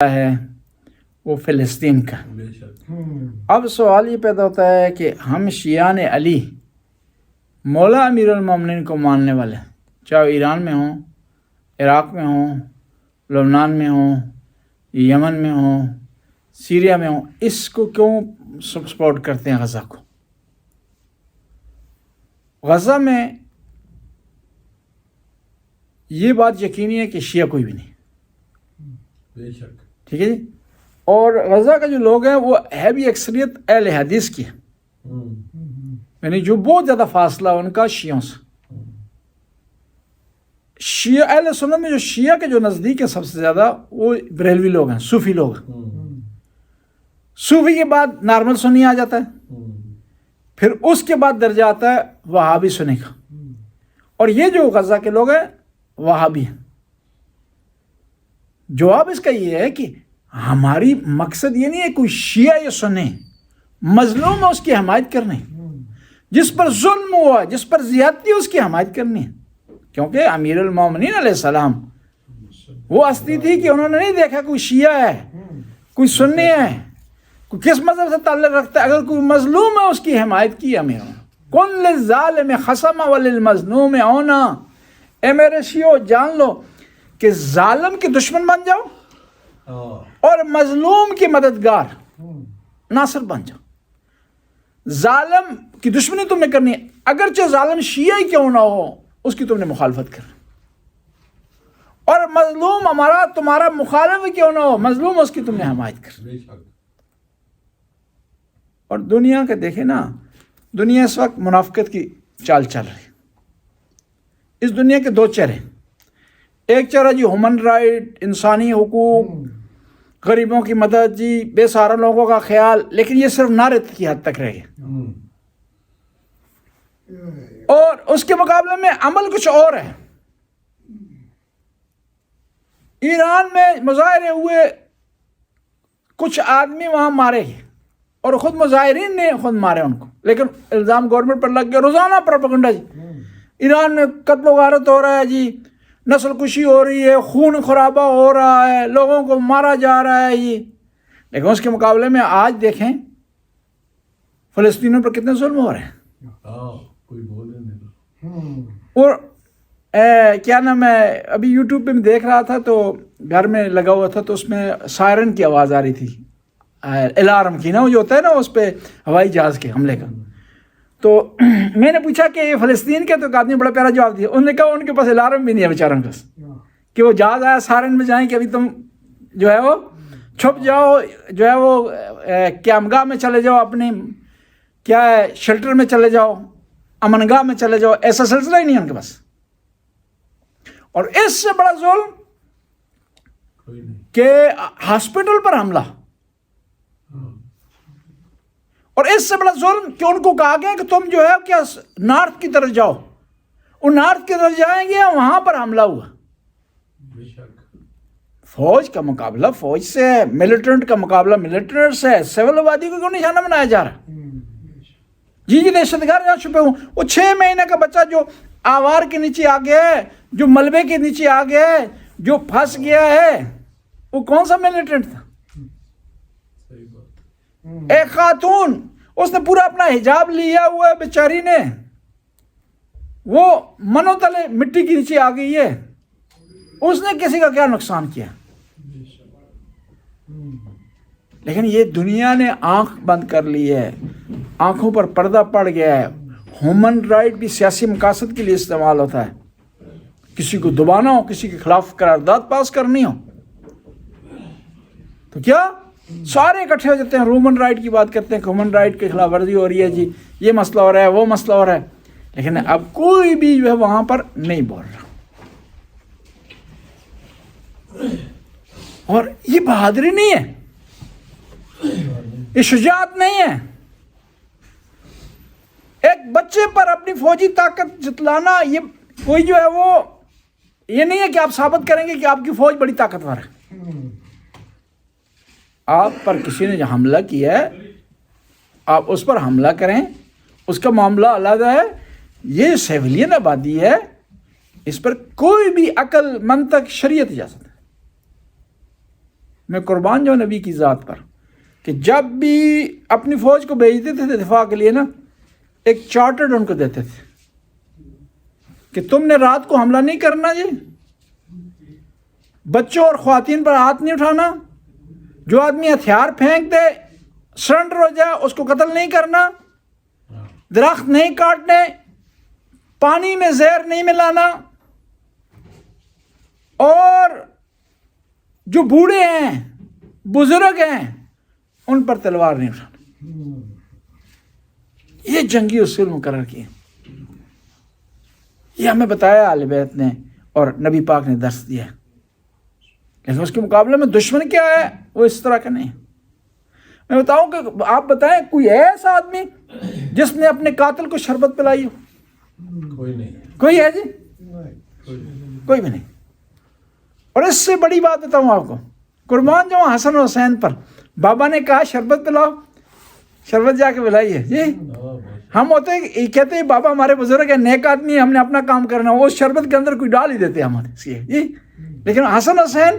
ہے وہ فلسطین کا۔ اب سوال یہ پیدا ہوتا ہے کہ ہم شیعان علی مولا امیر المومنین کو ماننے والے ہیں، چاہے وہ ایران میں ہوں، عراق میں ہوں، لبنان میں ہوں، یمن میں ہوں، سیریا میں ہوں، اس کو کیوں سپورٹ کرتے ہیں غزہ کو؟ غزہ میں یہ بات یقینی ہے کہ شیعہ کوئی بھی نہیں، بے شک، ٹھیک ہے جی۔ اور غزہ کا جو لوگ ہیں وہ ہے بھی اکثریت اہل حدیث کی ہے، یعنی جو بہت زیادہ فاصلہ ان کا شیعوں سے۔ شیعہ اہل سنت میں جو شیعہ کے جو نزدیک ہے سب سے زیادہ وہ بریلوی لوگ ہیں، صوفی لوگ ہیں۔ صوفی کے بعد نارمل سنی آ جاتا ہے، پھر اس کے بعد درجہ آتا ہے وہابی سنی کا، اور یہ جو غزہ کے لوگ ہیں وہابی ہیں۔ جواب اس کا یہ ہے کہ ہماری مقصد یہ نہیں ہے کوئی شیعہ یا سنی، مظلوم ہے اس کی حمایت کرنی، جس پر ظلم ہوا، جس پر زیادتی اس کی حمایت کرنی ہے، کیونکہ امیر المومنین علیہ السلام وہ ہستی تھی کہ انہوں نے نہیں دیکھا کوئی شیعہ ہے، کوئی سنی ہے، کوئی کس مذہب سے تعلق رکھتا ہے، اگر کوئی مظلوم ہے اس کی حمایت کی امیر نے۔ کن للظالم خصم وللمظلوم اونا، اے میرے شیعو جان لو کہ ظالم کے دشمن بن جاؤ اور مظلوم کی مددگار ناصر بن جاؤ۔ ظالم کی دشمنی تم نے کرنی ہے، اگرچہ ظالم شیعہ ہی کیوں نہ ہو اس کی تم نے مخالفت کرنی، اور مظلوم ہمارا تمہارا مخالف کیوں نہ ہو، مظلوم اس کی تم نے حمایت کرنی۔ بے شک، اور دنیا کا دیکھیں نا، دنیا اس وقت منافقت کی چال چل رہی ہے۔ اس دنیا کے دو چہرے، ایک چہرہ جی ہیومن رائٹ، انسانی حقوق، غریبوں کی مدد، جی بے سہارا لوگوں کا خیال، لیکن یہ صرف نعرے کی حد تک رہ گیا، اور اس کے مقابلے میں عمل کچھ اور ہے۔ ایران میں مظاہرے ہوئے، کچھ آدمی وہاں مارے گئے، اور خود مظاہرین نے خود مارے ان کو، لیکن الزام گورنمنٹ پر لگ گیا، روزانہ پروپیگنڈا جی، ایران میں قتل و غارت ہو رہا ہے جی، نسل کشی ہو رہی ہے، خون خرابہ ہو رہا ہے، لوگوں کو مارا جا رہا ہے جی، لیکن اس کے مقابلے میں آج دیکھیں فلسطینیوں پر کتنے ظلم ہو رہے ہیں۔ کوئی بولے نہیں۔ اور کیا نام ہے، ابھی یوٹیوب پہ میں دیکھ رہا تھا تو گھر میں لگا ہوا تھا، تو اس میں سائرن کی آواز آ رہی تھی، الارم کی نا، وہ جو ہوتا ہے نا اس پہ ہوائی جہاز کے حملے کا۔ تو میں نے پوچھا کہ یہ فلسطین کے، تو ایک آدمی بڑا پیارا جواب دیا، انہوں نے کہا ان کے پاس الارم بھی نہیں ہے بیچاروں کے پاس، کہ وہ جہاز آیا سائرن میں جائیں کہ ابھی تم جو ہے وہ چھپ جاؤ، جو ہے وہ قیامگاہ میں چلے جاؤ، اپنی کیا ہے شیلٹر میں چلے جاؤ، امن گاہ میں چلے جاؤ، ایسا سلسلہ ہی نہیں ہے ان کے پاس۔ اور اس سے بڑا ظلم کہ ہاسپٹل پر حملہ، اور اس سے بڑا ظلم کہ ان کو کہا گیا کہ تم جو ہے کیا نارتھ کی طرف جاؤ، وہ نارتھ کی طرف جائیں گے، وہاں پر حملہ ہوا۔ فوج کا مقابلہ فوج سے ہے، ملیٹنٹ کا مقابلہ ملیٹنٹ سے ہے، سول آبادی کو کیوں نشانہ بنایا جا رہا؟ جی دہشت گرد جہاں چھپے ہوں، وہ 6 مہینے کا بچہ جو آوار کے نیچے آ گیا ہے، جو ملبے کے نیچے آ گیا ہے، جو پھنس گیا ہے، وہ کون سا ملیٹنٹ تھا؟ ایک خاتون، اس نے پورا اپنا حجاب لیا ہوا ہے بیچاری نے، وہ منو تلے مٹی کے نیچے آ گئی ہے، اس نے کسی کا کیا نقصان کیا؟ لیکن یہ دنیا نے آنکھ بند کر لی ہے، آنکھوں پر پردہ پڑ گیا ہے۔ ہیومن رائٹ بھی سیاسی مقاصد کے لیے استعمال ہوتا ہے، کسی کو دبانا ہو، کسی کے خلاف قرارداد پاس کرنی ہو تو کیا سارے اکٹھے ہو جاتے ہیں، ہیومن رائٹ کی بات کرتے ہیں کہ ہیومن رائٹ کی خلاف ورزی ہو رہی ہے جی، یہ مسئلہ ہو رہا ہے، وہ مسئلہ ہو رہا ہے، لیکن اب کوئی بھی جو ہے وہاں پر نہیں بول رہا۔ اور یہ بہادری نہیں ہے، یہ شجاعت نہیں ہے۔ ایک بچے پر اپنی فوجی طاقت جتلانا، یہ کوئی جو ہے وہ یہ نہیں ہے کہ آپ ثابت کریں گے کہ آپ کی فوج بڑی طاقتور ہے۔ آپ پر کسی نے جو حملہ کیا ہے، آپ اس پر حملہ کریں، اس کا معاملہ علیحدہ ہے، یہ سیویلین آبادی ہے، اس پر کوئی بھی عقل، منطق، شریعت اجازت ہے۔ میں قربان جاؤں نبی کی ذات پر کہ جب بھی اپنی فوج کو بھیجتے تھے دفاع کے لیے نا، ایک چارٹرڈ ان کو دیتے تھے کہ تم نے رات کو حملہ نہیں کرنا جی، بچوں اور خواتین پر ہاتھ نہیں اٹھانا، جو آدمی ہتھیار پھینک دے سرنڈر ہو جائے اس کو قتل نہیں کرنا، درخت نہیں کاٹنے، پانی میں زہر نہیں ملانا، اور جو بوڑھے ہیں بزرگ ہیں ان پر تلوار نہیں اٹھانا۔ یہ جنگی اصول مقرر کیے، یہ ہمیں بتایا اہل بیت نے اور نبی پاک نے درس دیا، لیکن اس کے مقابلے میں دشمن کیا ہے وہ اس طرح کا نہیں۔ میں بتاؤں کہ آپ بتائیں کوئی ایسا آدمی جس نے اپنے قاتل کو شربت پلائی ہو؟ کوئی نہیں، کوئی ہے جی؟ کوئی بھی نہیں۔ اور اس سے بڑی بات بتاؤں آپ کو، قربان جاؤں حسن و حسین پر بابا نے کہا شربت پلاؤ، شربت جا کے پلائیے جی۔ ہم ہوتے ہیں کہتے ہیں بابا ہمارے بزرگ ہیں، نیک آدمی ہے، ہم نے اپنا کام کرنا، وہ شربت کے اندر کوئی ڈال ہی دیتے ہمارے جی۔ لیکن حسن حسین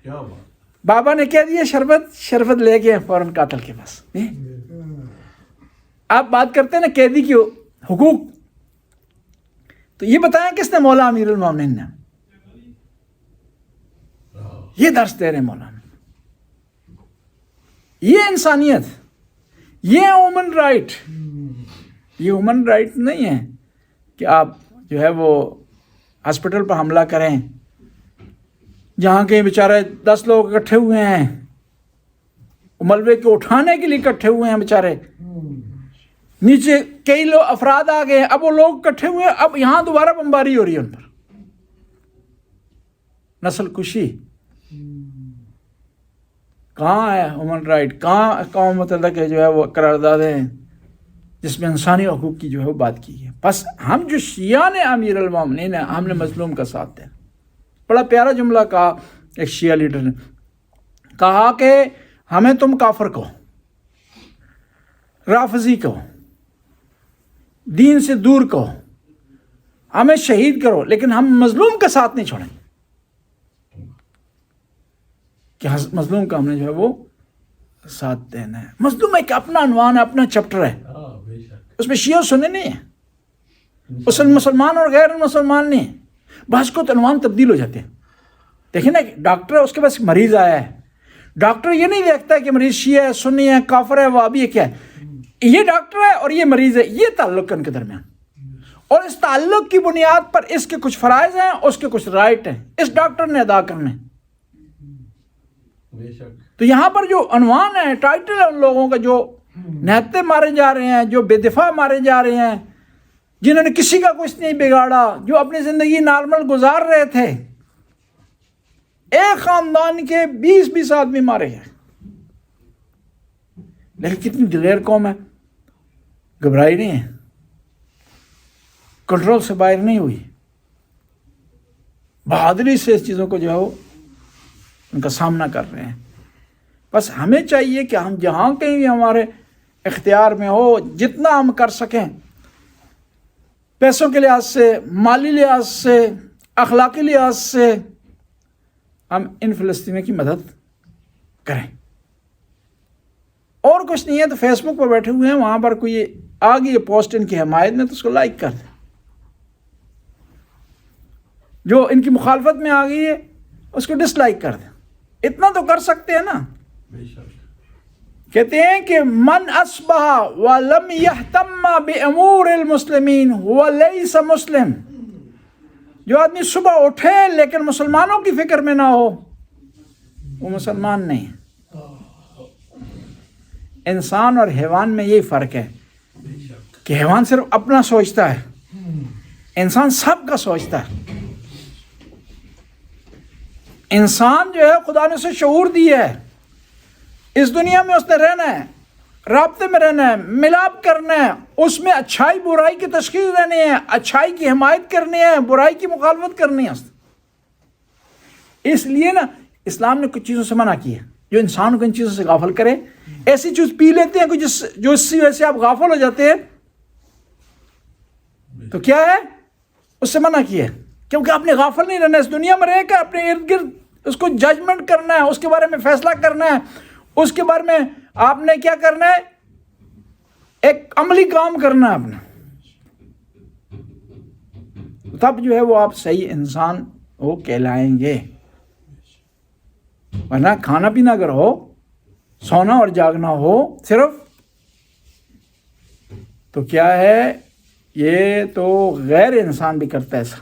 کیا بات، بابا نے کہہ دیا شربت لے گئے فوراً قاتل کے پاس۔ آپ بات کرتے ہیں نا قیدی کی حقوق، تو یہ بتائیں کس نے مولا امیر المومنین نے یہ درس دے رہے ہیں مولانا، یہ انسانیت، یہ ہیومن رائٹ، یہ ہیومن رائٹ نہیں ہے کہ آپ جو ہے وہ ہاسپٹل پر حملہ کریں جہاں کے بیچارے 10 لوگ اکٹھے ہوئے ہیں، ملبے کو اٹھانے کے لیے اکٹھے ہوئے ہیں بیچارے، نیچے کئی لوگ افراد آ گئے، اب وہ لوگ اکٹھے ہوئے ہیں، اب یہاں دوبارہ بمباری ہو رہی ہے ان پر، نسل کشی۔ کہاں ہے ہیومن رائٹ؟ کہاں اقوام متحدہ کے جو ہے وہ قرارداد ہیں جس میں انسانی حقوق کی جو ہے وہ بات کی ہے؟ بس ہم جو شیعہ امیر المومنین ہیں، ہم نے مظلوم کا ساتھ دیا۔ بڑا پیارا جملہ کہا ایک شیعہ لیڈر نے، کہا کہ ہمیں تم کافر کہو، رافضی کہو، دین سے دور کہو، ہمیں شہید کرو، لیکن ہم مظلوم کا ساتھ نہیں چھوڑیں، کہ مظلوم کا ہم نے جو ہے وہ ساتھ دینا ہے۔ مظلوم ایک اپنا عنوان ہے، اپنا چیپٹر ہے، بے شک، اس میں شیعہ سننے نہیں ہیں، اس میں مسلمان اور غیر مسلمان نہیں ہیں، بعض کو عنوان تبدیل ہو جاتے ہیں۔ دیکھیں نا ڈاکٹر ہے، اس کے پاس مریض آیا ہے، ڈاکٹر یہ نہیں دیکھتا کہ مریض شیعہ ہے، سنی ہے، کافر ہے، وہابی ہے، کیا ہے، یہ ڈاکٹر ہے اور یہ مریض ہے، یہ تعلق ہے ان کے درمیان، اور اس تعلق کی بنیاد پر اس کے کچھ فرائض ہیں، اس کے کچھ رائٹ ہیں، اس ڈاکٹر نے ادا کرنے۔ بے شک، تو یہاں پر جو عنوان ہے، ٹائٹل ہے ان لوگوں کا جو نہتے مارے جا رہے ہیں، جو بے دفاع مارے جا رہے ہیں، جنہوں نے کسی کا کچھ نہیں بگاڑا، جو اپنی زندگی نارمل گزار رہے تھے، ایک خاندان کے 20 آدمی مارے ہیں۔ لیکن کتنی دلیر قوم ہے، گھبرائی نہیں ہے، کنٹرول سے باہر نہیں ہوئی، بہادری سے اس چیزوں کو جو ہے وہ ان کا سامنا کر رہے ہیں۔ بس ہمیں چاہیے کہ ہم جہاں کہیں بھی ہمارے اختیار میں ہو، جتنا ہم کر سکیں، پیسوں کے لحاظ سے، مالی لحاظ سے، اخلاقی لحاظ سے، ہم ان فلسطینیوں کی مدد کریں۔ اور کچھ نہیں ہے تو فیس بک پر بیٹھے ہوئے ہیں، وہاں پر کوئی آ گئی پوسٹ ان کی حمایت میں تو اس کو لائک کر دیں، جو ان کی مخالفت میں آ گئی ہے اس کو ڈس لائک کر دیں، اتنا تو کر سکتے ہیں نا۔ بے شک، کہتے ہیں کہ من اصبح ولم یہتم بامور المسلمین هو لیس مسلم، جو آدمی صبح اٹھے لیکن مسلمانوں کی فکر میں نہ ہو وہ مسلمان نہیں ہے۔ انسان اور حیوان میں یہی فرق ہے کہ حیوان صرف اپنا سوچتا ہے، انسان سب کا سوچتا ہے۔ انسان جو ہے خدا نے اسے شعور دیا ہے، اس دنیا میں اس نے رہنا ہے، رابطے میں رہنا ہے، ملاپ کرنا ہے، اس میں اچھائی برائی کی تشخیص دینی ہے، اچھائی کی حمایت کرنی ہے، برائی کی مخالفت کرنی ہے۔ اس لیے نا اسلام نے کچھ چیزوں سے منع کی ہے جو انسان کو ان چیزوں سے غافل کرے۔ ایسی چیز پی لیتے ہیں جو اس کی وجہ سے آپ غافل ہو جاتے ہیں، تو کیا ہے اس سے منع کیا ہے، کیونکہ آپ نے غافل نہیں رہنا، اس دنیا میں رہ کر اپنے ارد گرد اس کو ججمنٹ کرنا ہے، اس کے بارے میں فیصلہ کرنا ہے، اس کے بارے میں آپ نے کیا کرنا ہے، ایک عملی کام کرنا ہے اپنا، تب جو ہے وہ آپ صحیح انسان وہ کہلائیں گے. ورنہ کھانا پینا اگر ہو، سونا اور جاگنا ہو صرف، تو کیا ہے، یہ تو غیر انسان بھی کرتا ہے ایسا.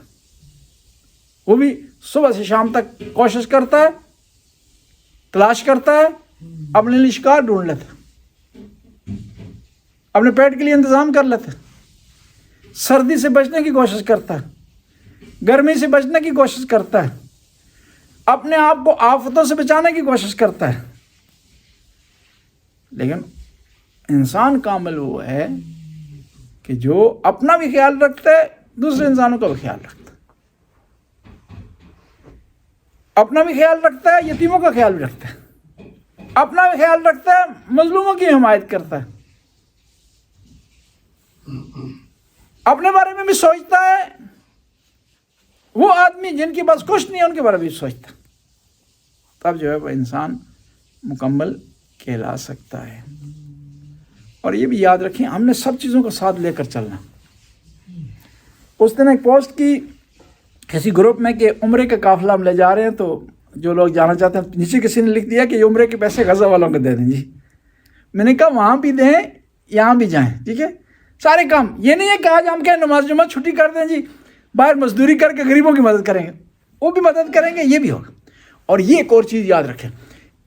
وہ بھی صبح سے شام تک کوشش کرتا ہے، تلاش کرتا ہے، اپنے لیے شکار ڈھونڈ لیتا ہے، اپنے پیٹ کے لیے انتظام کر لیتا ہے، سردی سے بچنے کی کوشش کرتا ہے، گرمی سے بچنے کی کوشش کرتا ہے، اپنے آپ کو آفتوں سے بچانے کی کوشش کرتا ہے. لیکن انسان کامل وہ ہے کہ جو اپنا بھی خیال رکھتا ہے، دوسرے انسانوں کا بھی خیال رکھتا ہے، اپنا بھی خیال رکھتا ہے، یتیموں کا خیال بھی رکھتا ہے، اپنا بھی خیال رکھتا ہے، مظلوموں کی حمایت کرتا ہے، اپنے بارے میں بھی سوچتا ہے. وہ آدمی جن کے پاس کچھ نہیں ہے ان کے بارے میں بھی سوچتا ہے. تب جو ہے وہ انسان مکمل کہلا سکتا ہے. اور یہ بھی یاد رکھیں، ہم نے سب چیزوں کا ساتھ لے کر چلنا. اس دن ایک پوسٹ کی کسی گروپ میں کہ عمرے کا قافلہ ہم لے جا رہے ہیں، تو جو لوگ جانا چاہتے ہیں، نیچے کسی نے لکھ دیا کہ یہ عمرے کے پیسے غزہ والوں کو دے دیں. جی میں نے کہا وہاں بھی دیں، یہاں بھی جائیں، ٹھیک ہے، سارے کام. یہ نہیں ہے کہ آج ہم کہیں نماز جمعہ چھٹی کر دیں، جی باہر مزدوری کر کے غریبوں کی مدد کریں گے، وہ بھی مدد کریں گے، یہ بھی ہوگا. اور یہ ایک اور چیز یاد رکھیں،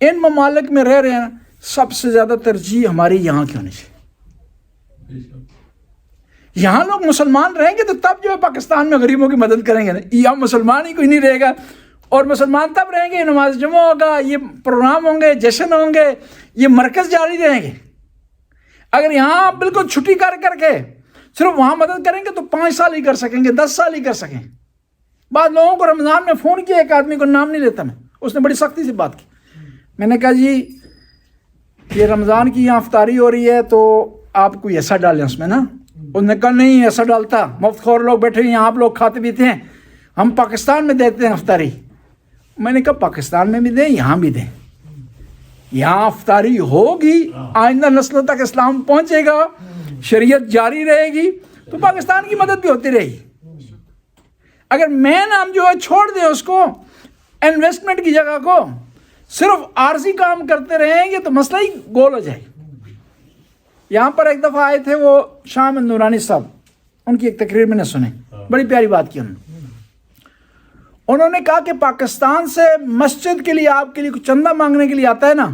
ان ممالک میں رہ رہے ہیں، سب سے زیادہ ترجیح ہماری یہاں کی ہونی چاہیے. یہاں لوگ مسلمان رہیں گے تو تب جو ہے پاکستان میں غریبوں کی مدد کریں گے. یہاں مسلمان ہی کوئی نہیں رہے گا، اور مسلمان تب رہیں گے، نماز جمعہ ہوگا، یہ پروگرام ہوں گے، جشن ہوں گے، یہ مرکز جاری رہیں گے. اگر یہاں بالکل چھٹی کر کے صرف وہاں مدد کریں گے تو 5 سال ہی کر سکیں گے، 10 سال ہی کر سکیں. بعض لوگوں کو رمضان میں فون کیا، ایک آدمی کو نام نہیں لیتا میں، اس نے بڑی سختی سے بات کی. میں نے کہا جی یہ رمضان کی یہاں افطاری ہو رہی ہے تو آپ کوئی ایسا ڈالیں اس میں نا. انہوں نے کہا نہیں ایسا ڈالتا، مفت خور لوگ بیٹھے ہیں یہاں، آپ لوگ کھاتے پیتے ہیں، ہم پاکستان میں دیتے ہیں افطاری. میں نے کہا پاکستان میں بھی دیں، یہاں بھی دیں. یہاں افطاری ہوگی، آئندہ نسلوں تک اسلام پہنچے گا، شریعت جاری رہے گی، تو پاکستان کی مدد بھی ہوتی رہے گی. اگر مین ہم جو ہے چھوڑ دیں اس کو، انویسٹمنٹ کی جگہ کو، صرف عارضی کام کرتے رہیں گے تو مسئلہ ہی گول ہو جائے گا. یہاں پر ایک دفعہ آئے تھے وہ شاہ احمد نورانی صاحب، ان کی ایک تقریر میں نے سنی، بڑی پیاری بات کی انہوں نے کہا کہ پاکستان سے مسجد کے لیے آپ کے لیے کچھ چندہ مانگنے کے لیے آتا ہے نا،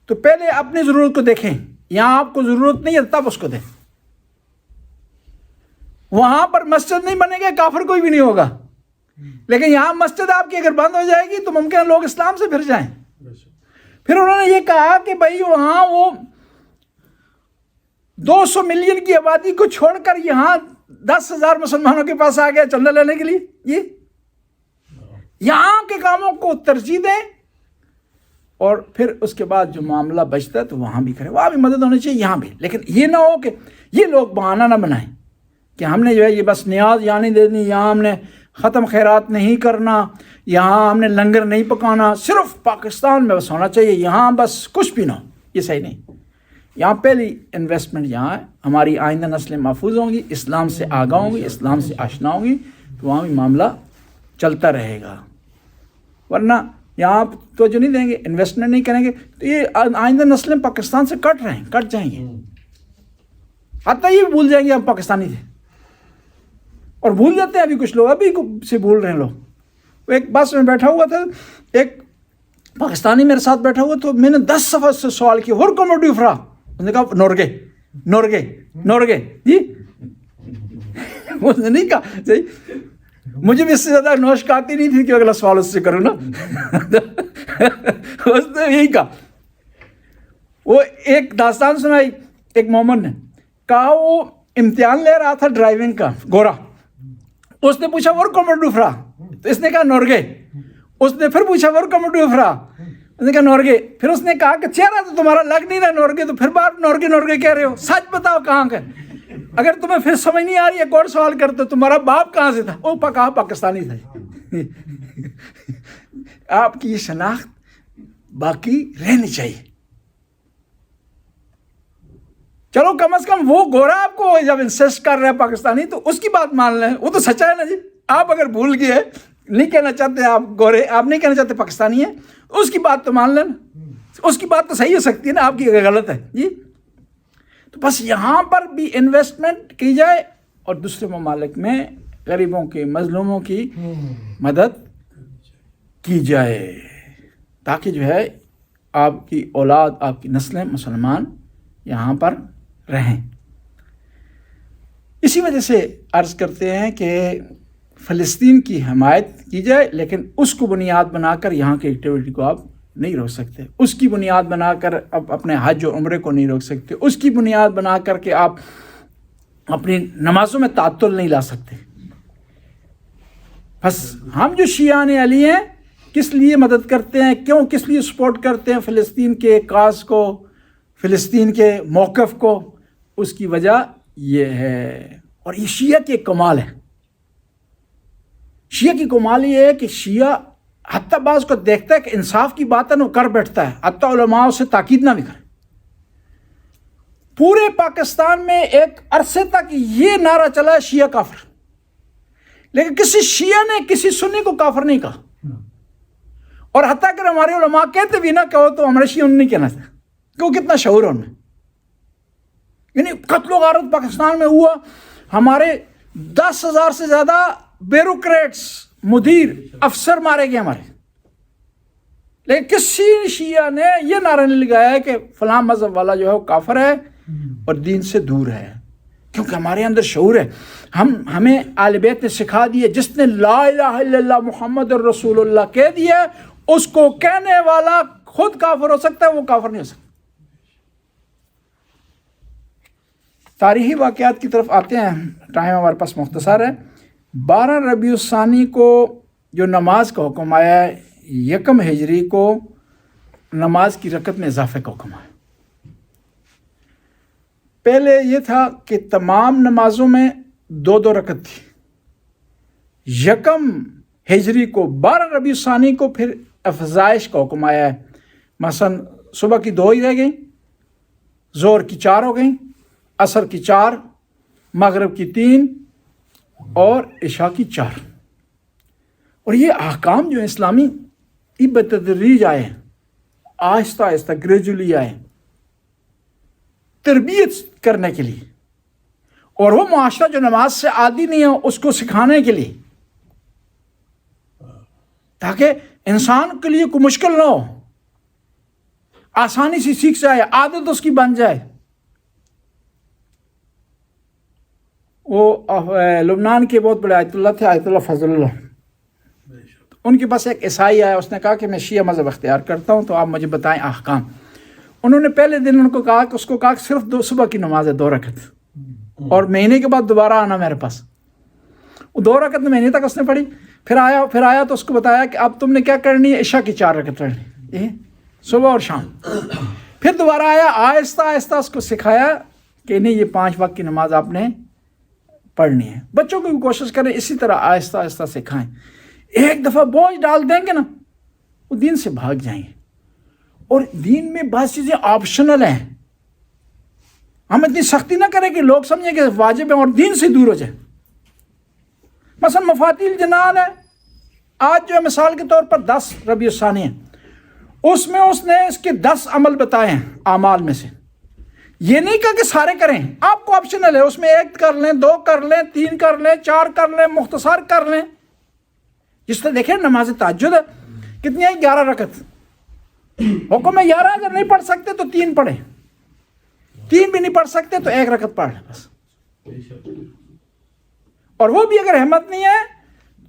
تو پہلے اپنی ضرورت کو دیکھیں، یہاں آپ کو ضرورت نہیں ہے تب اس کو دیں. وہاں پر مسجد نہیں بنے گا، کافر کوئی بھی نہیں ہوگا، لیکن یہاں مسجد آپ کی اگر بند ہو جائے گی تو ممکن ہے لوگ اسلام سے پھر جائیں. پھر انہوں نے یہ کہا کہ بھائی وہاں وہ 200 ملین کی آبادی کو چھوڑ کر یہاں 10,000 مسلمانوں کے پاس آ گیا چندہ لینے کے لیے. یہ یہاں کے کاموں کو ترجیح دیں، اور پھر اس کے بعد جو معاملہ بچتا ہے تو وہاں بھی کریں، وہاں بھی مدد ہونی چاہیے، یہاں بھی. لیکن یہ نہ ہو کہ یہ لوگ بہانہ نہ بنائیں کہ ہم نے جو ہے یہ بس نیاز یہاں نہیں دینی، یہاں ہم نے ختم خیرات نہیں کرنا، یہاں ہم نے لنگر نہیں پکانا، صرف پاکستان میں بس ہونا چاہیے، یہاں بس کچھ بھی نہ ہو. یہ صحیح نہیں. یہاں پہلی انویسٹمنٹ یہاں ہے، ہماری آئندہ نسلیں محفوظ ہوں گی، اسلام سے آگاہ ہوں گی، اسلام سے آشنا ہوں گی، تو وہاں بھی معاملہ چلتا رہے گا. ورنہ یہاں آپ توجہ نہیں دیں گے، انویسٹمنٹ نہیں کریں گے، تو یہ آئندہ نسلیں پاکستان سے کٹ جائیں گے، حتیٰ یہ بھول جائیں گے ہم پاکستانی تھے. اور بھول جاتے ہیں، ابھی کچھ لوگ ابھی سے بھول رہے ہیں لوگ. ایک بس میں بیٹھا ہوا تھا، ایک پاکستانی میرے ساتھ بیٹھا ہوا، تو میں نے 10 صفحہ سے سوال کیا، اور کموڈی فرا، اس نے کہا نورگے جی. اس نے نہیں کہا صحیح، مجھے بھی اس سے زیادہ نوشق آتی نہیں تھی کہ اگلا سوال اس سے کروں نا. اس نے یہی کہا. وہ ایک داستان سنائی ایک مومن نے، کہا وہ امتحان لے رہا تھا ڈرائیونگ کا، گورا. اس نے پوچھا ور کموڈو فرا، تو اس نے کہا نورگے. اس نے پھر پوچھا ور کموڈو فرا، اس نے کہا نورگے. پھر اس نے کہا کہ چہرہ تو تمہارا لگ نہیں رہا نورگے، تو پھر بار نورگے کہہ رہے ہو، سچ بتاؤ کہاں کا. اگر تمہیں پھر سمجھ نہیں آ رہی ہے، ایک اور سوال کرتے، تمہارا باپ کہاں سے تھا؟ وہ کہا پاکستانی تھا. آپ کی یہ شناخت باقی رہنی چاہیے. چلو کم از کم وہ گورا آپ کو جب انسسٹ کر رہا ہے پاکستانی تو اس کی بات مان لیں, وہ تو سچا ہے نا جی. آپ اگر بھول گئے نہیں کہنا چاہتے آپ گورے, آپ نہیں کہنا چاہتے پاکستانی ہیں, اس کی بات تو مان لیں, اس کی بات تو صحیح ہو سکتی ہے نا, آپ کی غلط ہے جی. تو بس یہاں پر بھی انویسٹمنٹ کی جائے اور دوسرے ممالک میں غریبوں کی, مظلوموں کی مدد کی جائے, تاکہ جو ہے آپ کی اولاد, آپ کی نسلیں مسلمان یہاں پر رہیں. اسی وجہ سے عرض کرتے ہیں کہ فلسطین کی حمایت کی جائے, لیکن اس کو بنیاد بنا کر یہاں کی ایکٹیویٹی کو آپ نہیں روک سکتے, اس کی بنیاد بنا کر اب اپنے حج و عمرے کو نہیں روک سکتے, اس کی بنیاد بنا کر کے آپ اپنی نمازوں میں تعطل نہیں لا سکتے. بس ہم جو شیعان علی ہیں کس لیے مدد کرتے ہیں, کیوں, کس لیے سپورٹ کرتے ہیں فلسطین کے کاز کو, فلسطین کے موقف کو, اس کی وجہ یہ ہے. اور یہ شیعہ کی ایک کمال ہے. شیعہ کی کمال یہ ہے کہ شیعہ حتیٰ بعض کو دیکھتا ہے کہ انصاف کی بات ہے نا, وہ کر بیٹھتا ہے, حتیٰ علماء سے تاکید نہ بھی کرے. پورے پاکستان میں ایک عرصے تک یہ نعرہ چلا ہے شیعہ کافر, لیکن کسی شیعہ نے کسی سنی کو کافر نہیں کہا. اور حتیٰ کہ ہمارے علماء کہتے بھی نہ کہو تو ہمارے شیعہ نہیں کہنا تھا, کیوں, کتنا شعور ہے ان میں. یعنی قتل و غارت پاکستان میں ہوا, ہمارے 10,000 سے زیادہ بیوروکریٹس, مدیر, افسر مارے گئے ہمارے, لیکن کسی شیعہ نے یہ نعرہ نہیں لگایا ہے کہ فلاں مذہب والا جو ہے وہ کافر ہے اور دین سے دور ہے, کیونکہ ہمارے اندر شعور ہے. ہمیں آل بیت نے سکھا دیا, جس نے لا الہ الا اللہ محمد الرسول اللہ کہہ دیا, اس کو کہنے والا خود کافر ہو سکتا ہے, وہ کافر نہیں ہو سکتا. تاریخی واقعات کی طرف آتے ہیں, ٹائم ہمارے پاس مختصر ہے. 12 ربیع الثانی کو جو نماز کا حکم آیا ہے, 1 ہجری کو نماز کی رکعت میں اضافے کا حکم آیا. پہلے یہ تھا کہ تمام نمازوں میں 2 رکعت تھی. 1 ہجری کو 12 ربیع الثانی کو پھر افزائش کا حکم آیا ہے. مثلا صبح کی 2 ہی رہ گئیں, ظہر کی 4 ہو گئیں, عصر کی 4, مغرب کی 3 اور عشاء کی 4. اور یہ احکام جو اسلامی یہ بتدریج آئے, آہستہ آہستہ گریجولی آئے, تربیت کرنے کے لیے, اور وہ معاشرہ جو نماز سے عادی نہیں ہے اس کو سکھانے کے لیے, تاکہ انسان کے لیے کوئی مشکل نہ ہو, آسانی سے سیکھ جائے, عادت اس کی بن جائے. وہ لبنان کے بہت بڑے آیت اللہ تھے, آیت اللہ فضل اللہ. ان کے پاس ایک عیسائی آیا, اس نے کہا کہ میں شیعہ مذہب اختیار کرتا ہوں, تو آپ مجھے بتائیں احکام. انہوں نے پہلے دن ان کو کہا کہ اس کو کہا کہ صرف صبح کی نماز ہے 2 رکعت, اور مہینے کے بعد دوبارہ آنا میرے پاس. وہ 2 رکعت مہینے تک اس نے پڑھی. پھر آیا تو اس کو بتایا کہ اب تم نے کیا کرنی ہے, عشاء کی 4 رکعت پڑھنی, صبح اور شام. پھر دوبارہ آیا, آہستہ آہستہ اس کو سکھایا کہ نہیں یہ 5 وقت کی نماز آپ نے پڑھنی ہے. بچوں کو بھی کوشش کریں اسی طرح آہستہ آہستہ سکھائیں. ایک دفعہ بوجھ ڈال دیں گے نا, وہ دین سے بھاگ جائیں گے. اور دین میں بعض چیزیں آپشنل ہیں, ہم اتنی سختی نہ کریں کہ لوگ سمجھیں کہ واجب ہے اور دین سے دور ہو جائے. مثلا مفاتیح الجنان ہے, آج جو ہے مثال کے طور پر 10 ربیع الثانی ہے, اس میں اس نے اس کے 10 عمل بتائے ہیں اعمال میں سے. یہ نہیں کہا کہ سارے کریں, آپ کو آپشنل ہے, اس میں 1 کر لیں, 2 کر لیں, 3 کر لیں, 4 کر لیں, مختصر کر لیں. جس طرح دیکھیں نماز تہجد ہے, کتنی ہے, 11 رکعت. حکم ہے 11, اگر نہیں پڑھ سکتے تو 3 پڑھیں, 3 بھی نہیں پڑھ سکتے تو 1 رکعت پڑھ لیں بس. اور وہ بھی اگر ہمت نہیں ہے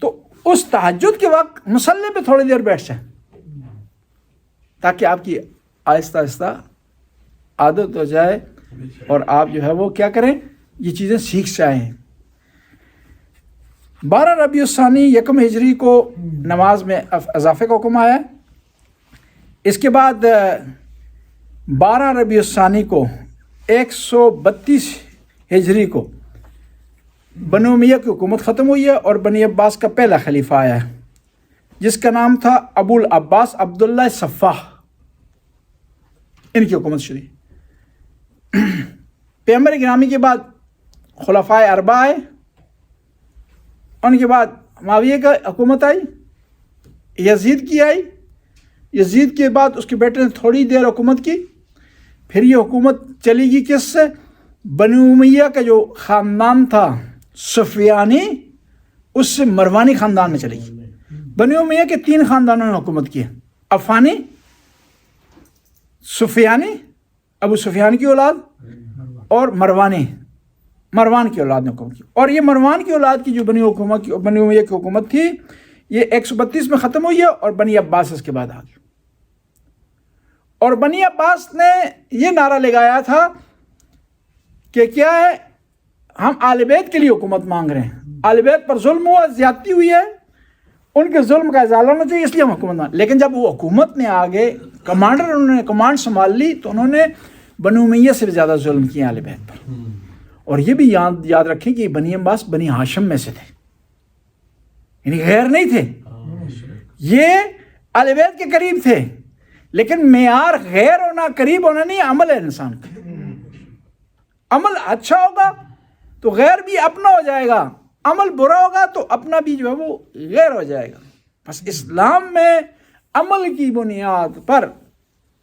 تو اس تہجد کے وقت مصلی پہ تھوڑی دیر بیٹھ جائیں, تاکہ آپ کی آہستہ آہستہ عادت ہو جائے اور آپ جو ہے وہ کیا کریں, یہ چیزیں سیکھ جائیں. 12 ربیع الثانی 1 ہجری کو نماز میں اضافے کا حکم آیا. اس کے بعد 12 ربیع الثانی کو 132 ہجری کو بنو امیہ کی حکومت ختم ہوئی ہے اور بنی عباس کا پہلا خلیفہ آیا ہے, جس کا نام تھا ابو العباس عبداللہ صفاح، ان کی حکومت شروع۔ پیغمبر گرامی کے بعد خلفائے اربعہ آئے، ان کے بعد معاویہ کا حکومت آئی، یزید کی آئی، یزید کے بعد اس کے بیٹے نے تھوڑی دیر حکومت کی، پھر یہ حکومت چلی گئی کس سے؟ بنی امیہ کا جو خاندان تھا سفیانی، اس سے مروانی خاندان میں چلی گئی۔ بنی امیہ کے 3 خاندانوں نے حکومت کی، عفانی، سفیانی، ابو سفیان کی اولاد، اور مروان کی اولاد نے حکومت کی۔ اور یہ مروان کی اولاد کی جو بنی امیہ کی حکومت تھی، یہ 132 میں ختم ہوئی ہے، اور بنی عباس اس کے بعد آ گئی۔ اور بنی عباس نے یہ نعرہ لگایا تھا کہ کیا ہے، ہم آل بیت کے لیے حکومت مانگ رہے ہیں، آل بیت پر ظلم ہوا، زیادتی ہوئی ہے، ان کے ظلم کا ازالہ ہونا چاہیے، اس لیے ہم حکومت مانگ۔ لیکن جب وہ حکومت میں آگے انہوں نے کمانڈ سنبھال لی، تو انہوں نے بنی امیہ سے بھی زیادہ ظلم کیا آل بیت پر۔ اور یہ بھی یاد رکھیں کہ بنی عباس بنی ہاشم میں سے تھے، یعنی غیر نہیں تھے، یہ آل بیت کے قریب تھے، لیکن معیار غیر ہونا قریب ہونا نہیں، عمل ہے انسان کا۔ عمل اچھا ہوگا تو غیر بھی اپنا ہو جائے گا، عمل برا ہوگا تو اپنا بھی جو ہے وہ غیر ہو جائے گا۔ بس اسلام میں عمل کی بنیاد پر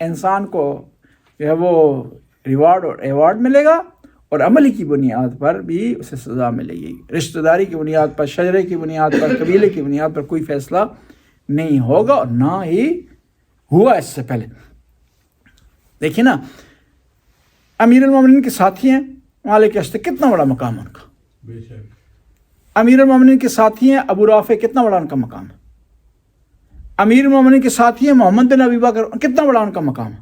انسان کو جو ہے وہ ریوارڈ اور ایوارڈ ملے گا، اور عمل کی بنیاد پر بھی اسے سزا ملے گی۔ رشتہ داری کی بنیاد پر، شجرے کی بنیاد پر، قبیلے کی بنیاد پر کوئی فیصلہ نہیں ہوگا، اور نہ ہی ہوا اس سے پہلے۔ دیکھیں نا، امیر المومنین کے ساتھی ہیں مالک اشتر، کتنا بڑا مقام ان کا۔ بے شک۔ امیر المومنین کے ساتھی ہیں ابو رافع، کتنا بڑا ان کا مقام ہے۔ امیر المومنین کے ساتھی ہیں محمد بن ابی بکر، کتنا بڑا ان کا مقام ہے۔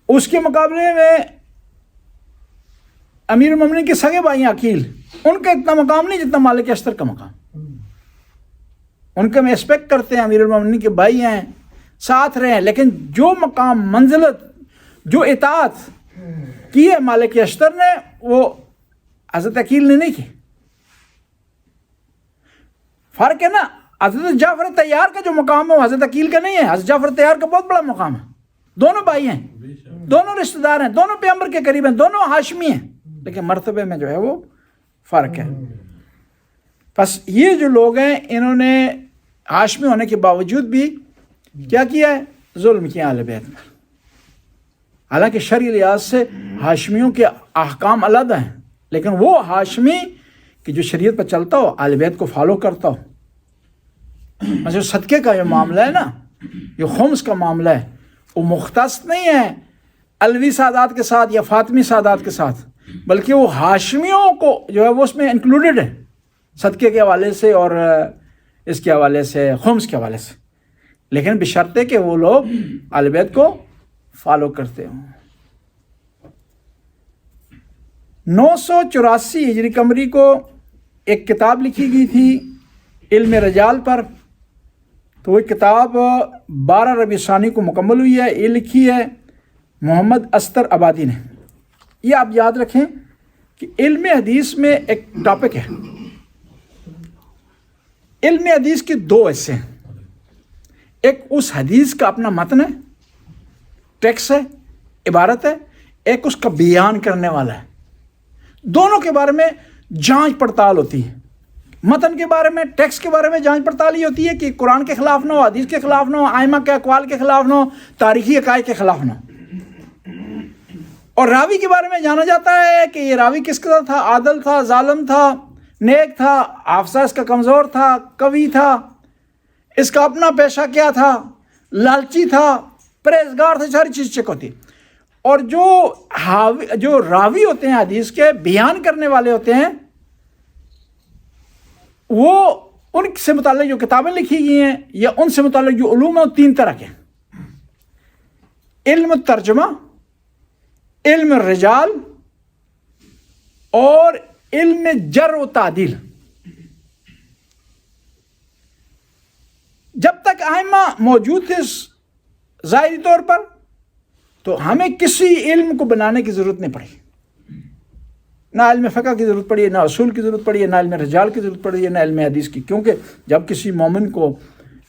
اس کے مقابلے میں امیر المومنین کے سگے بھائی عقیل، ان کا اتنا مقام نہیں جتنا مالک اشتر کا مقام۔ ان کا ہم ایکسپیکٹ کرتے ہیں، امیر المومنین کے بھائی ہیں، ساتھ رہے ہیں، لیکن جو مقام، منزلت، جو اطاعت کی ہے مالک اشتر نے، وہ حضرت عقیل نے نہیں کی۔ فرق ہے نا، حضرت جعفر طیار کا جو مقام ہے وہ حضرت عقیل کا نہیں ہے۔ حضرت جعفر طیار کا بہت بڑا مقام ہے، دونوں بھائی ہیں، دونوں رشتہ دار ہیں، دونوں پیغمبر کے قریب ہیں، دونوں ہاشمی ہیں، لیکن مرتبے میں جو ہے وہ فرق ہے۔ بس یہ جو لوگ ہیں، انہوں نے ہاشمی ہونے کے باوجود بھی کیا کیا ہے؟ ظلم کیا اہل بیت میں۔ حالانکہ شرعی لحاظ سے ہاشمیوں کے احکام علیحدہ ہیں، لیکن وہ ہاشمی کہ جو شریعت پر چلتا ہو، اہل بیت کو فالو کرتا ہو۔ مثلا صدقے کا یہ معاملہ ہے نا، یہ خمس کا معاملہ ہے، وہ مختص نہیں ہے علوی سادات کے ساتھ یا فاطمی سادات کے ساتھ، بلکہ وہ ہاشمیوں کو جو ہے وہ اس میں انکلوڈڈ ہے، صدقے کے حوالے سے اور اس کے حوالے سے، خمس کے حوالے سے، لیکن بشرطے کہ وہ لوگ اہل بیت کو فالو کرتے ہوں۔ 984 ہجری قمری کو ایک کتاب لکھی گئی تھی علم رجال پر، تو وہ کتاب 12 ربیع ثانی کو مکمل ہوئی ہے۔ یہ لکھی ہے محمد استر آبادی نے۔ یہ آپ یاد رکھیں کہ علم حدیث میں ایک ٹاپک ہے، علم حدیث کے 2 حصے ہیں، ایک اس حدیث کا اپنا متن ہے، ٹیکس ہے، عبارت ہے، ایک اس کا بیان کرنے والا ہے۔ دونوں کے بارے میں جانچ پڑتال ہوتی ہے۔ متن کے بارے میں، ٹیکسٹ کے بارے میں جانچ پڑتال یہ ہوتی ہے کہ قرآن کے خلاف نہ ہو، حدیث کے خلاف نہ ہو، ائمہ کے اقوال کے خلاف نہ ہو، تاریخی حقائق کے خلاف نہ ہو۔ اور راوی کے بارے میں جانا جاتا ہے کہ یہ راوی کس قدر تھا، عادل تھا، ظالم تھا، نیک تھا، حافظہ اس کا کمزور تھا، قوی تھا، اس کا اپنا پیشہ کیا تھا، لالچی تھا، پرہیزگار تھا، ساری چیز چیک ہوتی۔ اور جو راوی ہوتے ہیں حدیث کے، بیان کرنے والے ہوتے ہیں، وہ ان سے متعلق جو کتابیں لکھی گئی ہیں یا ان سے متعلق جو علوم ہیں، وہ 3 طرح کے ہیں: علم ترجمہ، علم الرجال اور علم جر و تعدیل۔ جب تک ائمہ موجود تھے ظاہری طور پر، تو ہمیں کسی علم کو بنانے کی ضرورت نہیں پڑی، نہ علم فقہ کی ضرورت پڑی ہے، نہ اصول کی ضرورت پڑی ہے، نہ علم رجال کی ضرورت پڑی ہے، نہ علم حدیث کی، کیونکہ جب کسی مومن کو،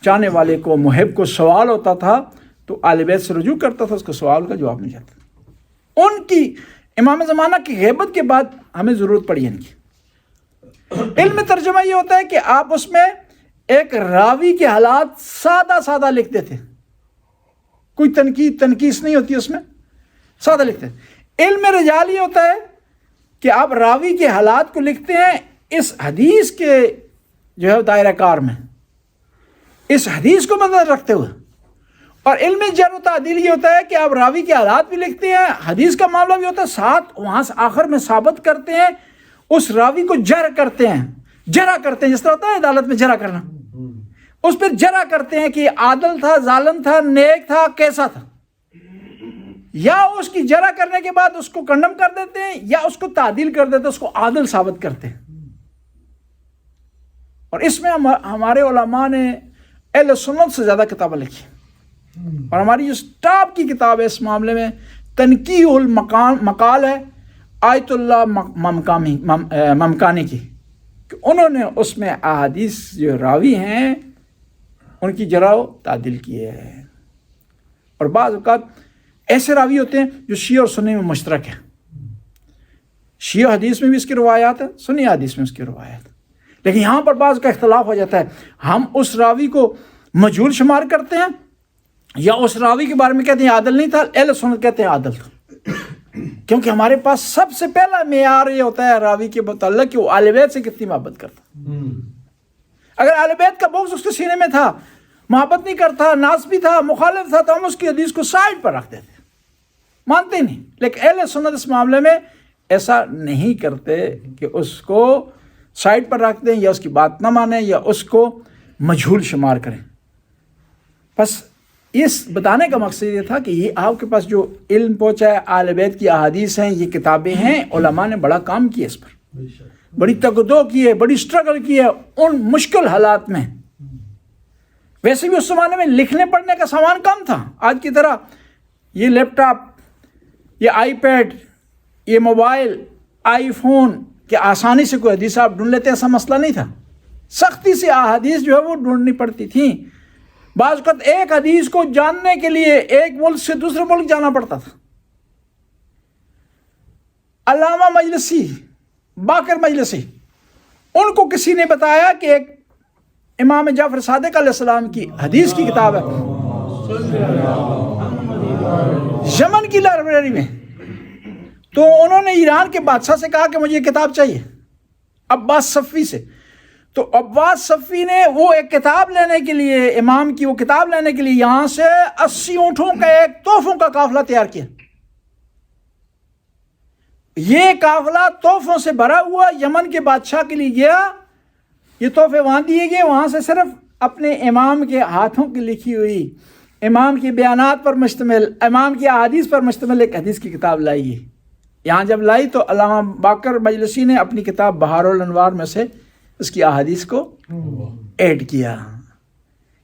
چاہنے والے کو، محب کو سوال ہوتا تھا تو اہل بیت سے رجوع کرتا تھا، اس کے سوال کا جواب مل جاتا تھا۔ ان کی امام زمانہ کی غیبت کے بعد ہمیں ضرورت پڑی ہے ان کی۔ علم ترجمہ یہ ہوتا ہے کہ آپ اس میں ایک راوی کے حالات سادہ سادہ لکھتے تھے، کوئی تنقیص نہیں ہوتی اس میں، سادہ لکھتے ہیں۔ علم رجال یہ ہوتا ہے کہ آپ راوی کے حالات کو لکھتے ہیں اس حدیث کے جو ہے دائرہ کار میں، اس حدیث کو مد نظر رکھتے ہوئے۔ اور علم جرح و تعدیل یہ ہوتا ہے کہ آپ راوی کے حالات بھی لکھتے ہیں، حدیث کا معاملہ بھی ہوتا ہے، ساتھ وہاں سے آخر میں ثابت کرتے ہیں، اس راوی کو جرح کرتے ہیں، جس طرح ہوتا ہے عدالت میں جرح کرنا، اس پہ جرح کرتے ہیں کہ عادل تھا، ظالم تھا، نیک تھا، کیسا تھا، یا اس کی جرح کرنے کے بعد اس کو کنڈم کر دیتے ہیں یا اس کو تعدیل کر دیتے ہیں، اس کو عادل ثابت کرتے ہیں۔ اور اس میں ہمارے علماء نے اہل سنت سے زیادہ کتابیں لکھی، اور ہماری جو ٹاپ کی کتاب ہے اس معاملے میں تنقیح المقال ہے آیت اللہ ممکانی کی، کہ انہوں نے اس میں احادیث جو راوی ہیں ان کی جرح و تعدیل کی ہے۔ اور بعض اوقات ایسے راوی ہوتے ہیں جو شیعہ اور سنی میں مشترک ہیں، شیعہ حدیث میں بھی اس کی روایات ہیں، سنی حدیث میں اس کی روایات، لیکن یہاں پر بعض کا اختلاف ہو جاتا ہے، ہم اس راوی کو مجہول شمار کرتے ہیں یا اس راوی کے بارے میں کہتے ہیں عادل نہیں تھا، اہل سنت کہتے ہیں عادل تھا، کیونکہ ہمارے پاس سب سے پہلا معیار یہ ہوتا ہے راوی کے متعلق کہ وہ اہل بیت سے کتنی محبت کرتا۔ اگر اہل بیت کا بغض اس کے سینے میں تھا، محبت نہیں کرتا، ناسبی تھا، مخالف تھا، تو ہم اس کی حدیث کو سائڈ پر رکھ دیتے، مانتے نہیں۔ لیکن اہل سنت اس معاملے میں ایسا نہیں کرتے کہ اس کو سائڈ پر رکھ دیں یا اس کی بات نہ مانیں یا اس کو مجہول شمار کریں۔ بس اس بتانے کا مقصد یہ تھا کہ یہ آپ کے پاس جو علم پہنچا ہے، اہل بیت کی احادیث ہیں، یہ کتابیں ہیں، علماء نے بڑا کام کیا اس پر، بڑی تگدو کی ہے، بڑی سٹرگل کی ہے ان مشکل حالات میں۔ ویسے بھی اس زمانے میں لکھنے پڑھنے کا سامان کم تھا، آج کی طرح یہ لیپ ٹاپ، یہ آئی پیڈ، یہ موبائل، آئی فون کہ آسانی سے کوئی حدیث آپ ڈھونڈ لیتے، ایسا مسئلہ نہیں تھا، سختی سے احادیث جو ہے وہ ڈھونڈنی پڑتی تھیں۔ بعض اوقات ایک حدیث کو جاننے کے لیے ایک ملک سے دوسرے ملک جانا پڑتا تھا۔ علامہ مجلسی، باقر مجلسی، ان کو کسی نے بتایا کہ ایک امام جعفر صادق علیہ السلام کی حدیث کی کتاب ہے یمن کی لائبریری میں، تو انہوں نے ایران کے بادشاہ سے کہا کہ مجھے یہ کتاب چاہیے، عباس صفی سے۔ تو عباس صفی نے وہ ایک کتاب لینے کے لیے، امام کی وہ کتاب لینے کے لیے یہاں سے 80 اونٹوں کا ایک تحفوں کا قافلہ تیار کیا۔ یہ قافلہ تحفوں سے بھرا ہوا یمن کے بادشاہ کے لیے گیا، یہ تحفے وہاں دیے گئے، وہاں سے صرف اپنے امام کے ہاتھوں کی لکھی ہوئی، امام کے بیانات پر مشتمل، امام کی احادیث پر مشتمل ایک حدیث کی کتاب لائی ہے۔ یہاں جب لائی تو علامہ باقر مجلسی نے اپنی کتاب بہار الانوار میں سے اس کی احادیث کو ایڈ کیا۔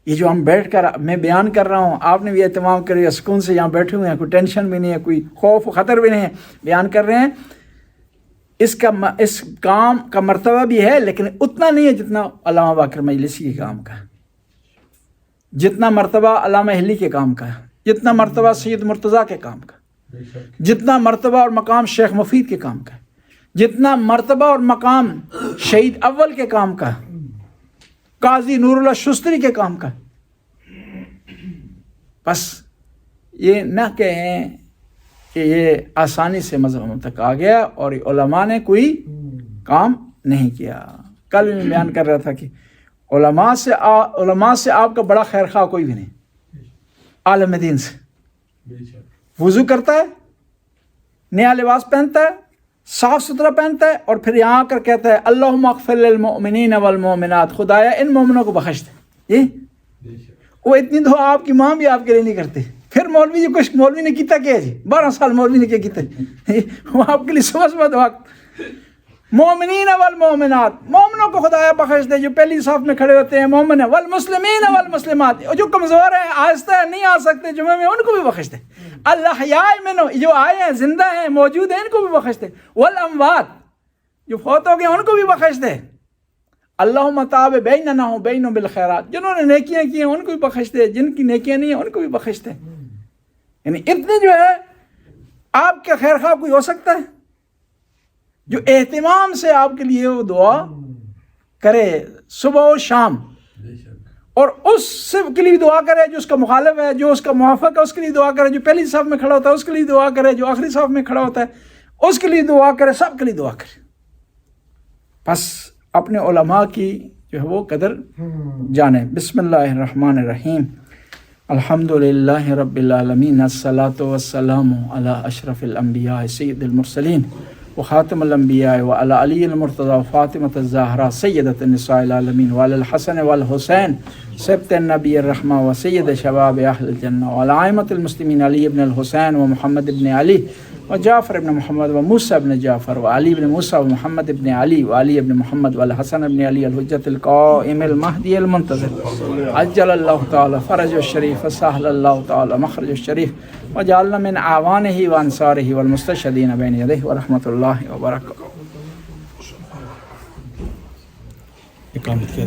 یہ جو ہم بیٹھ کر میں بیان کر رہا ہوں، آپ نے بھی اہتمام کری، سکون سے یہاں بیٹھے ہوئے ہیں، کوئی ٹینشن بھی نہیں ہے، کوئی خوف و خطر بھی نہیں ہے، بیان کر رہے ہیں، اس کام کا مرتبہ بھی ہے، لیکن اتنا نہیں ہے جتنا علامہ باقر مجلسی کے کام کا، جتنا مرتبہ علامہ اہلی کے کام کا، جتنا مرتبہ سید مرتضیٰ کے کام کا، جتنا مرتبہ اور مقام شیخ مفید کے کام کا، جتنا مرتبہ اور مقام شہید اول کے کام کا، قاضی نور اللہ شستری کے کام کا۔ بس یہ نہ کہیں کہ یہ آسانی سے مذہب تک آ گیا اور علماء نے کوئی کام نہیں کیا۔ کل میں بیان کر رہا تھا کہ علماء سے آپ کا بڑا خیر خواہ کوئی بھی نہیں، عالم دین سے۔ وضو کرتا ہے، نیا لباس پہنتا ہے، صاف ستھرا پہنتا ہے، اور پھر یہاں آ کر کہتا ہے اللہم اغفر للمؤمنین والمؤمنات، خدایا ان مومنوں کو بخش دے۔ وہ اتنی دعا آپ کی ماں بھی آپ کے لیے نہیں کرتے۔ پھر مولوی جی، کچھ مولوی نے کیتا کیا جی، 12 سال مولوی نے کیا کیتا جی، وہ آپ کے لیے صبح صبح دعا، مومنین والمؤمنات، مومنوں کو خدایا بخش دے جو پہلی صف میں کھڑے ہوتے ہیں، مومن ہے، والمسلمین والمسلمات، جو کمزور ہیں، آہستہ ہیں، نہیں آ سکتے جمعے میں، ان کو بھی بخش دے، الاحیاء منہم، جو آئے ہیں، زندہ ہیں، موجود ہیں، ان کو بھی بخش دے، والاموات، جو فوت ہو گئے ان کو بھی بخش دے. اللہم تاب بیننا و بینہم بالخیرات. جنہوں نے نیکیاں کی ہیں ان کو بھی بخش دے, جن کی نیکیاں نہیں ہیں ان کو بھی بخش دے. یعنی اتنے جو ہے آپ کے خیر خواہ کوئی ہو سکتا ہے جو اہتمام سے آپ کے لیے وہ دعا کرے صبح و شام, بے شک. اور اس کے لیے دعا کرے جو اس کا مخالف ہے, جو اس کا موافق ہے اس کے لیے دعا کرے, جو پہلی صف میں کھڑا ہوتا ہے اس کے لیے دعا کرے, جو آخری صف میں کھڑا ہوتا ہے اس کے لیے دعا کرے, سب کے لیے دعا کرے. بس اپنے علماء کی جو ہے وہ قدر جانے. بسم اللہ الرحمن الرحیم. الحمدللہ رب العالمین, الصلاۃ والسلام علی اشرف الانبیاء سید المرسلین وخاتم الانبیاء وعلی علی المرتضی وفاطمۃ الزہرا سیدۃ النساء العالمین وعلی الحسن والحسین سبط النبی الرحمہ وسید شباب اہل الجنہ وعلی ائمۃ المسلمین علی ابن الحسین ومحمد ابن علی وجعفر ابن محمد وموسیٰ ابن جعفر وعلی ابن موسیٰ ومحمد ابن علی وعلی ابن محمد والحسن ابن علی الحجۃ القائم المہدی المنتظر عجل اللہ تعالی فرج الشریف وسہل اللہ تعالی مخرج الشریف وجعلنا من اعوانہ وانصارہ والمستشہدین بین یدیہ ورحمۃ اللہ وبرکاتہ. اقامت کیا